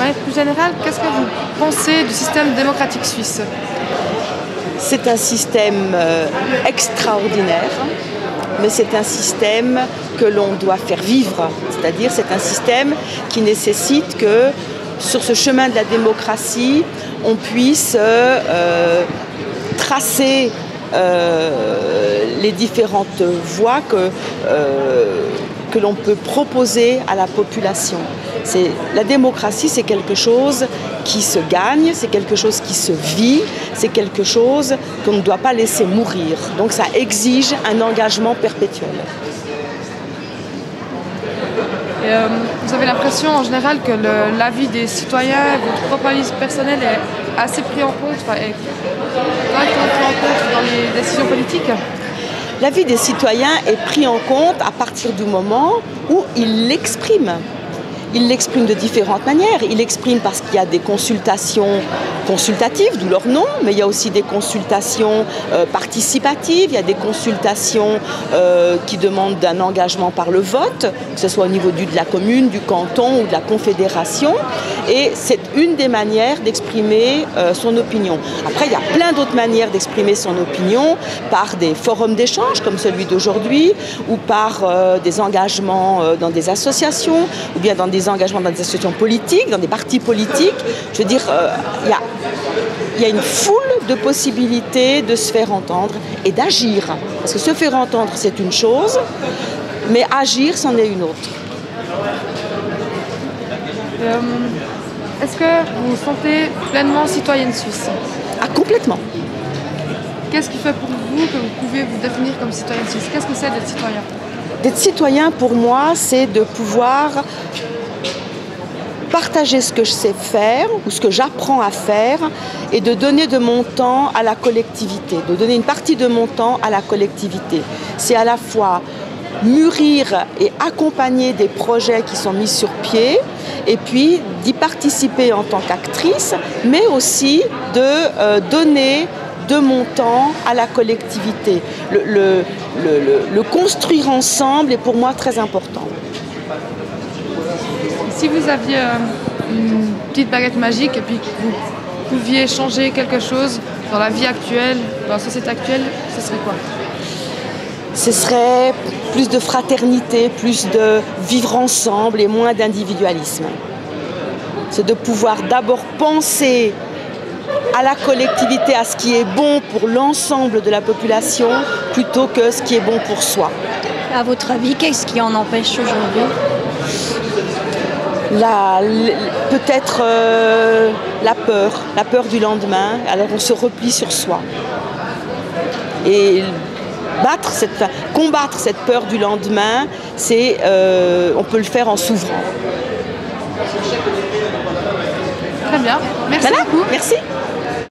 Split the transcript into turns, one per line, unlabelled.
manière plus générale, qu'est-ce que vous pensez du système démocratique suisse?
C'est un système extraordinaire, mais c'est un système que l'on doit faire vivre. C'est-à-dire c'est un système qui nécessite que sur ce chemin de la démocratie, on puisse tracer les différentes voies que l'on peut proposer à la population. La démocratie, c'est quelque chose qui se gagne, c'est quelque chose qui se vit, c'est quelque chose qu'on ne doit pas laisser mourir. Donc ça exige un engagement perpétuel.
Et, vous avez l'impression en général que l'avis des citoyens, votre propre avis personnel est assez pris en compte, est correctement pris en compte dans les décisions politiques?
L'avis des citoyens est pris en compte à partir du moment où ils l'expriment. Ils l'expriment de différentes manières. Ils l'expriment parce qu'il y a des consultations consultatives, d'où leur nom, mais il y a aussi des consultations participatives, il y a des consultations qui demandent un engagement par le vote, que ce soit au niveau de la commune, du canton ou de la confédération. Et c'est une des manières d'exprimer son opinion. Après, il y a plein d'autres manières d'exprimer son opinion, par des forums d'échange comme celui d'aujourd'hui, ou par des engagements dans des associations, ou bien dans des engagements dans des associations politiques, dans des partis politiques. Je veux dire, il y a une foule de possibilités de se faire entendre et d'agir. Parce que se faire entendre, c'est une chose, mais agir, c'en est une autre.
Est-ce que vous vous sentez pleinement citoyenne suisse?
Ah, complètement.
Qu'est-ce qui fait pour vous que vous pouvez vous définir comme citoyenne suisse? Qu'est-ce que c'est d'être citoyen?
D'être citoyen, pour moi, c'est de pouvoir partager ce que je sais faire ou ce que j'apprends à faire et de donner de mon temps à la collectivité, de donner une partie de mon temps à la collectivité. C'est à la fois mûrir et accompagner des projets qui sont mis sur pied et puis d'y participer en tant qu'actrice, mais aussi de donner de mon temps à la collectivité. Le construire ensemble est pour moi très important.
Si vous aviez une petite baguette magique et puis que vous pouviez changer quelque chose dans la vie actuelle, dans la société actuelle, ce serait quoi?
Ce serait plus de fraternité, plus de vivre ensemble et moins d'individualisme. C'est de pouvoir d'abord penser à la collectivité, à ce qui est bon pour l'ensemble de la population, plutôt que ce qui est bon pour soi.
À votre avis, qu'est-ce qui en empêche aujourd'hui?
Peut-être la peur du lendemain. Alors on se replie sur soi. Et combattre cette peur du lendemain, on peut le faire en s'ouvrant.
Très bien, merci beaucoup.
Merci.